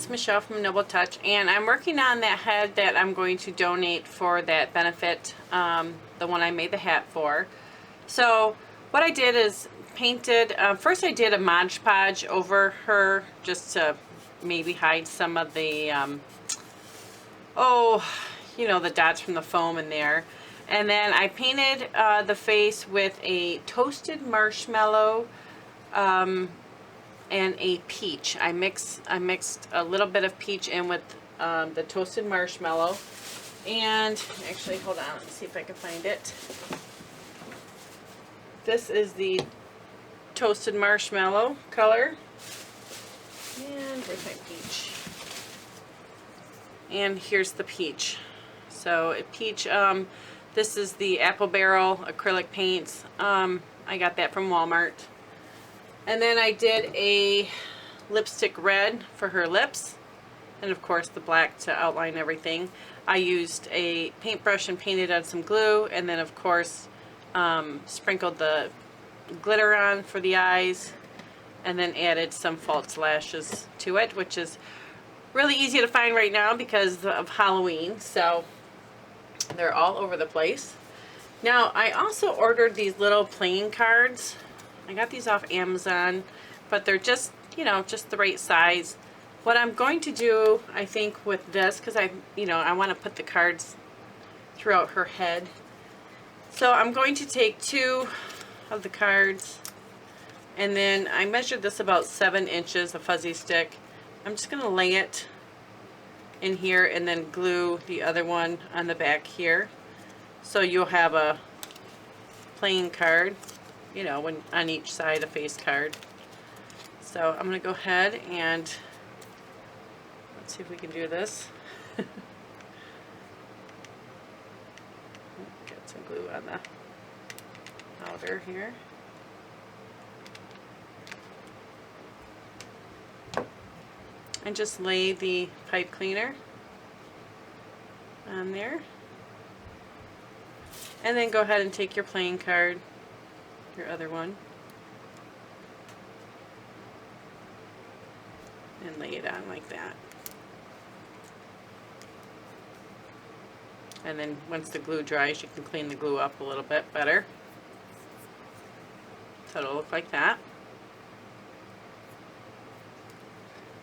it's Michelle from Noble Touch, and I'm working on that head that I'm going to donate for that benefit, the one I made the hat for. So what I did is painted, first I did a Mod Podge over her just to maybe hide some of the, the dots from the foam in there. And then I painted the face with a toasted marshmallow and a peach. I mixed a little bit of peach in with the toasted marshmallow. And actually, hold on, let's see if I can find it. This is the toasted marshmallow color. And where's my peach? And here's the peach. So peach, this is the Apple Barrel acrylic paints. I got that from Walmart. And then I did a lipstick red for her lips. And of course the black to outline everything. I used a paintbrush and painted on some glue. And then of course sprinkled the glitter on for the eyes. And then added some false lashes to it, which is really easy to find right now because of Halloween. So they're all over the place. Now I also ordered these little playing cards. I got these off Amazon, but they're just, just the right size. What I'm going to do, I think, with this, because I want to put the cards throughout her head. So I'm going to take 2 of the cards, and then I measured this about 7 inches, a fuzzy stick. I'm just going to lay it in here and then glue the other one on the back here. So you'll have a playing card, when on each side a face card. So I'm going to go ahead and let's see if we can do this. Get some glue on the outer here. And just lay the pipe cleaner on there. And then go ahead and take your playing card, your other one, and lay it on like that. And then once the glue dries, you can clean the glue up a little bit better. So it'll look like that.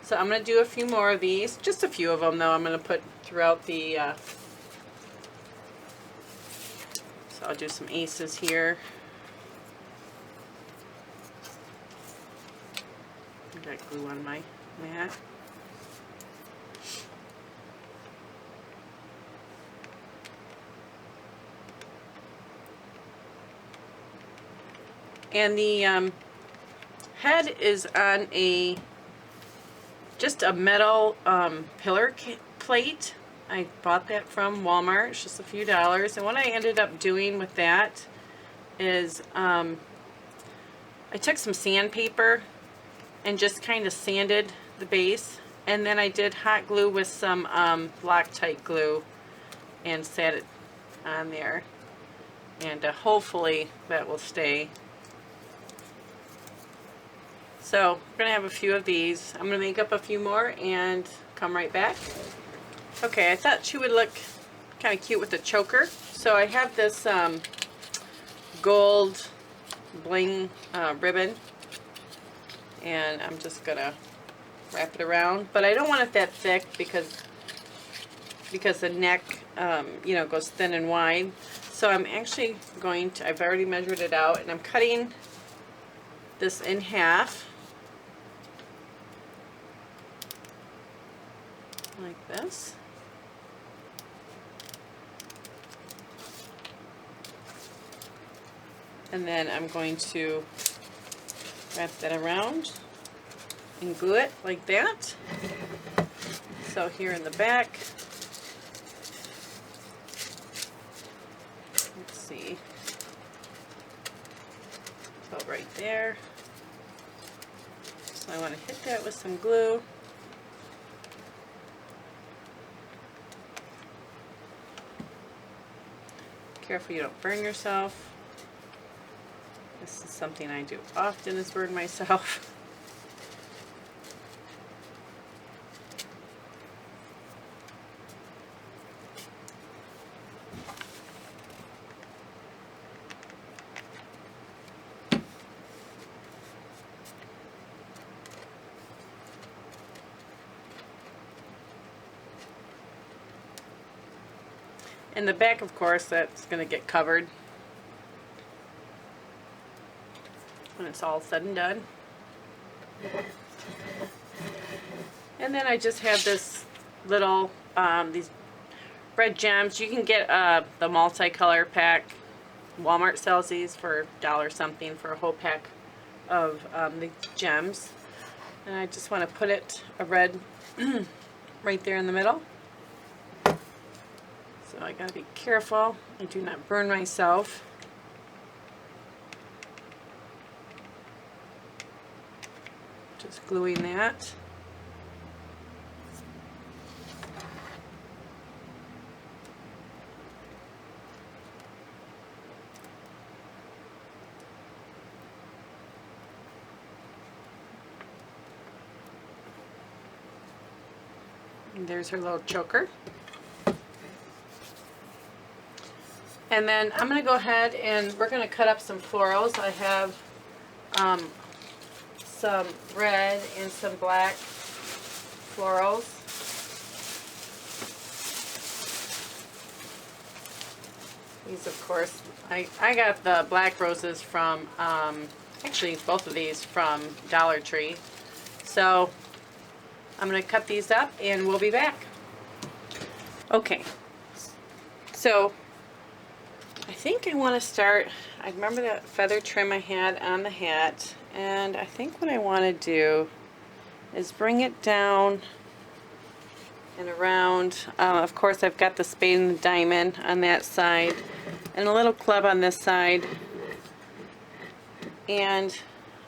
So I'm going to do a few more of these, just a few of them though. I'm going to put throughout the, so I'll do some aces here. I got glue on my mat. And the head is on just a metal pillar plate. I bought that from Walmart. It's just a few dollars. And what I ended up doing with that is I took some sandpaper and just kind of sanded the base. And then I did hot glue with some Loctite glue and set it on there. And hopefully that will stay. So we're going to have a few of these. I'm going to make up a few more and come right back. Okay, I thought she would look kind of cute with the choker. So I have this gold bling ribbon. And I'm just going to wrap it around. But I don't want it that thick because the neck, goes thin and wide. So I'm actually going to, I've already measured it out, and I'm cutting this in half. Like this. And then I'm going to wrap that around and glue it like that. So here in the back, let's see, so right there. So I want to hit that with some glue. Careful you don't burn yourself. This is something I do often, is burn myself. In the back, of course, that's going to get covered when it's all said and done. And then I just have this little, these red gems. You can get the multicolor pack. Walmart sells these for $1 something for a whole pack of these gems. And I just want to put it, a red, right there in the middle. So I gotta be careful I do not burn myself. Just gluing that. And there's her little choker. And then I'm going to go ahead and we're going to cut up some florals. I have some red and some black florals. These, of course, I got the black roses from, actually both of these from Dollar Tree. So I'm going to cut these up and we'll be back. Okay, so I think I want to start, I remember that feather trim I had on the hat, and I think what I want to do is bring it down and around. Of course, I've got the spade and the diamond on that side and a little club on this side, and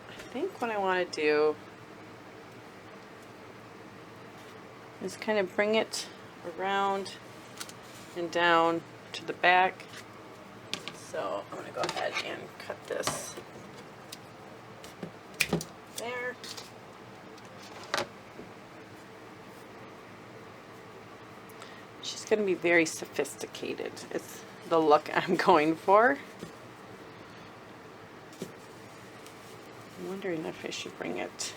I think what I want to do is kind of bring it around and down to the back. So I'm going to go ahead and cut this there. She's going to be very sophisticated. It's the look I'm going for. I'm wondering if I should bring it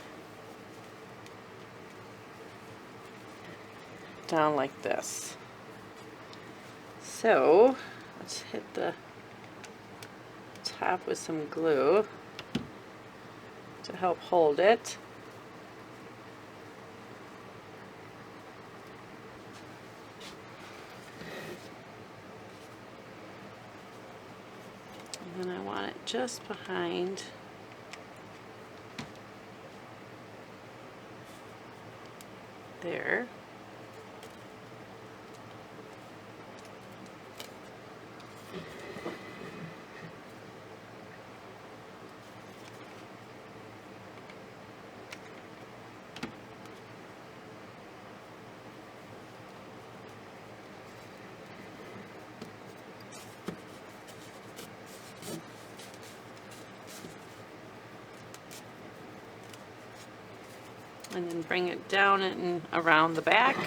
down like this. So let's hit the top with some glue to help hold it. And then I want it just behind there. And then bring it down and around the back.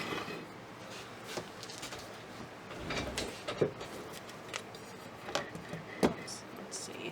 Let's see.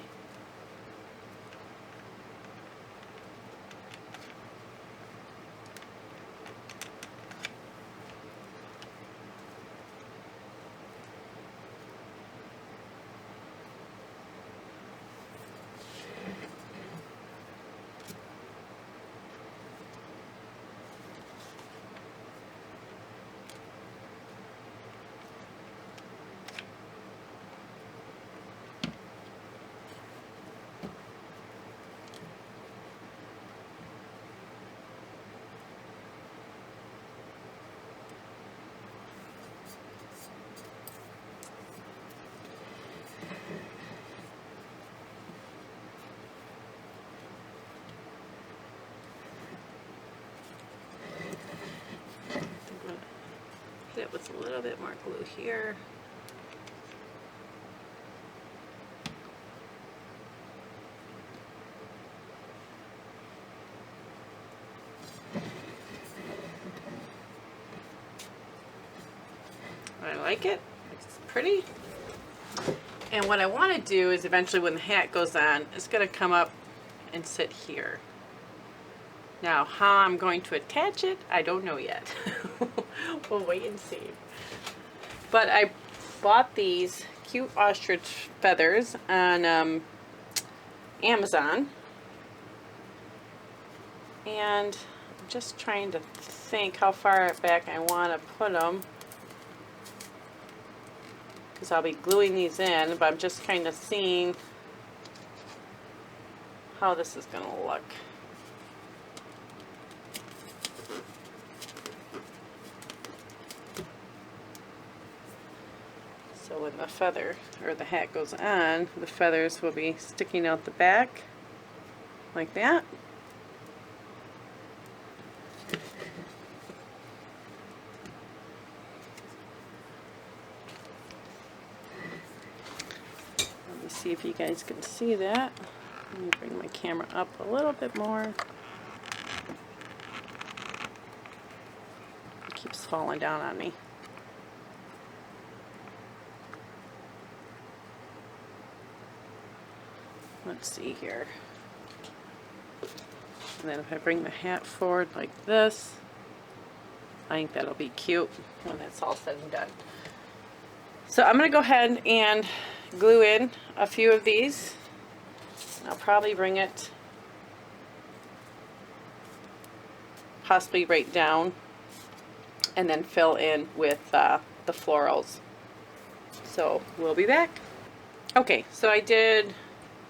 Hit it with a little bit more glue here. I like it. It's pretty. And what I want to do is eventually when the hat goes on, it's going to come up and sit here. Now, how I'm going to attach it, I don't know yet. We'll wait and see. But I bought these cute ostrich feathers on Amazon, and I'm just trying to think how far back I want to put them, because I'll be gluing these in, but I'm just kind of seeing how this is going to look. So when the feather or the hat goes on, the feathers will be sticking out the back like that. Let me see if you guys can see that. Let me bring my camera up a little bit more. It keeps falling down on me. Let's see here. And then if I bring the hat forward like this, I think that'll be cute when it's all said and done. So I'm going to go ahead and glue in a few of these. I'll probably bring it possibly right down and then fill in with the florals. So we'll be back. Okay, so I did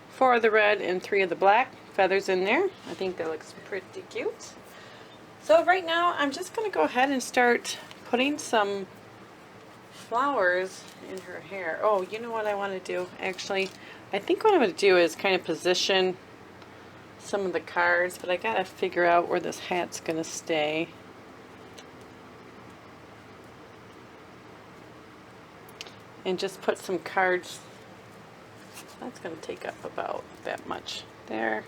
4 of the red and 3 of the black feathers in there. I think that looks pretty cute. So right now I'm just going to go ahead and start putting some flowers in her hair. Oh, you know what I want to do? Actually, I think what I'm going to do is kind of position some of the cards, but I got to figure out where this hat's going to stay. And just put some cards. That's going to take up about that much there.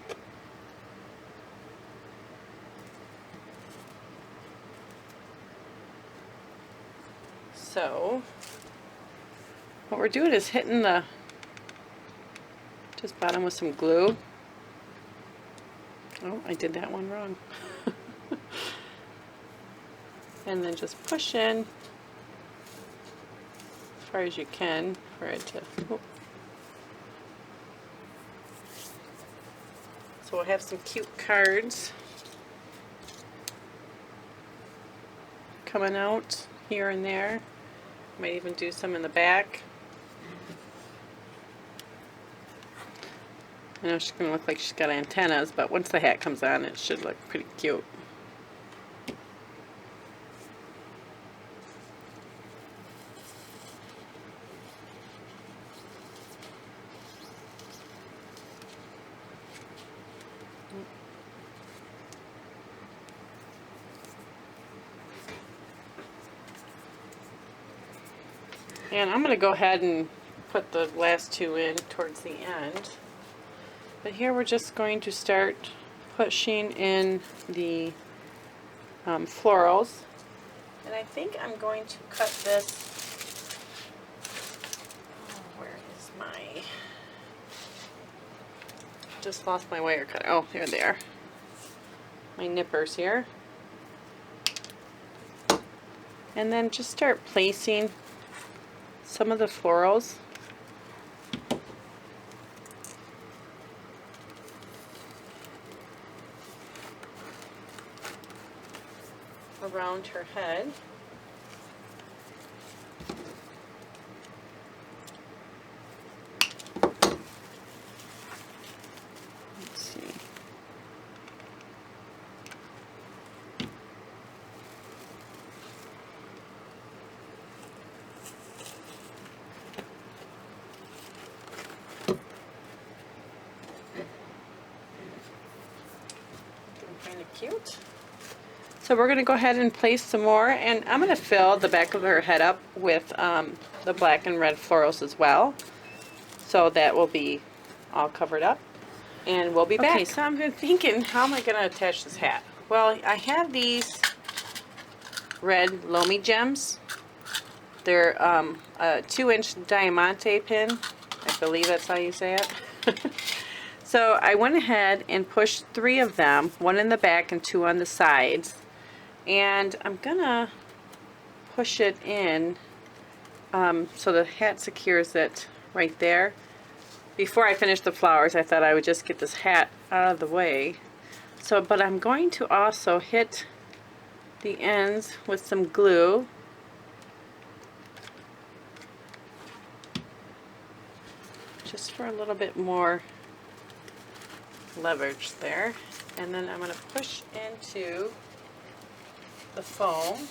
So what we're doing is hitting the just bottom with some glue. Oh, I did that one wrong. And then just push in as far as you can for it to. Oh. So we'll have some cute cards coming out here and there. Might even do some in the back. I know she's going to look like she's got antennas, but once the hat comes on, it should look pretty cute. And I'm going to go ahead and put the last 2 in towards the end. But here we're just going to start pushing in the florals. And I think I'm going to cut this. Oh, where is my. Just lost my wire cutter. Oh, here they are. My nippers here. And then just start placing some of the florals around her head. Let's see. Kind of cute. So we're going to go ahead and place some more, and I'm going to fill the back of her head up with the black and red florals as well. So that will be all covered up, and we'll be back. Okay, so I'm thinking, how am I going to attach this hat? Well, I have these red Lomi gems. They're a 2-inch diamante pin. I believe that's how you say it. So I went ahead and pushed 3 of them, 1 in the back and 2 on the sides. And I'm gonna push it in so the hat secures it right there. Before I finish the flowers, I thought I would just get this hat out of the way. So, but I'm going to also hit the ends with some glue. Just for a little bit more leverage there. And then I'm going to push into the foam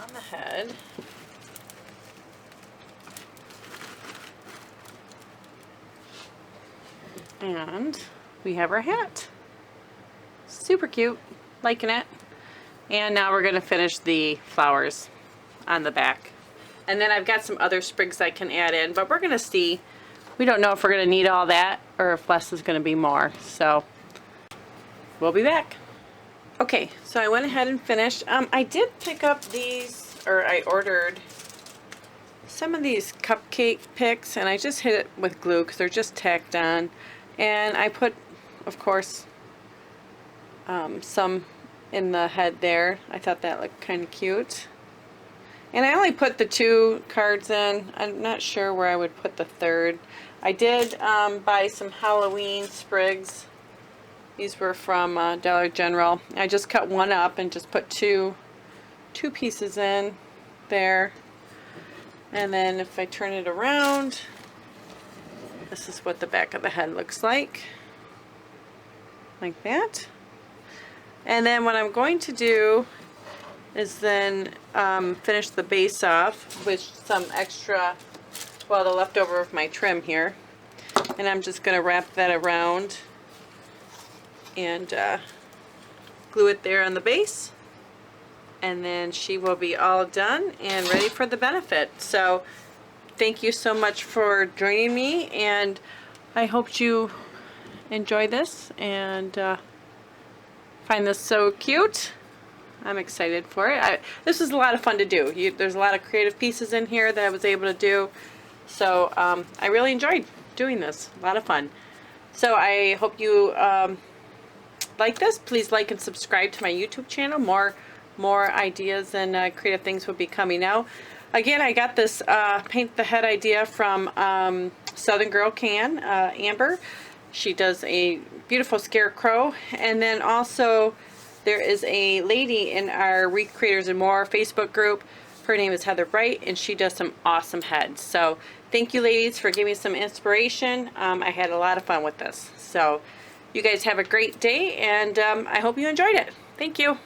on the head. And we have our hat. Super cute, liking it. And now we're going to finish the flowers on the back. And then I've got some other sprigs I can add in, but we're going to see. We don't know if we're going to need all that or if less is going to be more. So we'll be back. Okay, so I went ahead and finished. I did pick up these, or I ordered some of these cupcake picks, and I just hit it with glue because they're just tacked on. And I put, of course, some in the head there. I thought that looked kind of cute. And I only put the 2 cards in. I'm not sure where I would put the third. I did buy some Halloween sprigs. These were from Dollar General. I just cut one up and just put two pieces in there. And then if I turn it around, this is what the back of the head looks like that. And then what I'm going to do is then finish the base off with some extra, well, the leftover of my trim here. And I'm just going to wrap that around and glue it there on the base. And then she will be all done and ready for the benefit. So thank you so much for joining me, and I hope you enjoy this and find this so cute. I'm excited for it. This was a lot of fun to do. There's a lot of creative pieces in here that I was able to do. So I really enjoyed doing this. A lot of fun. So I hope you like this. Please like and subscribe to my YouTube channel. More ideas and creative things will be coming out. Again, I got this paint the head idea from Southern Girl Can, Amber. She does a beautiful scarecrow. And then also there is a lady in our Wreath Creators and More Facebook group. Her name is Heather Bright, and she does some awesome heads. So thank you, ladies, for giving me some inspiration. I had a lot of fun with this. So you guys have a great day, and I hope you enjoyed it. Thank you.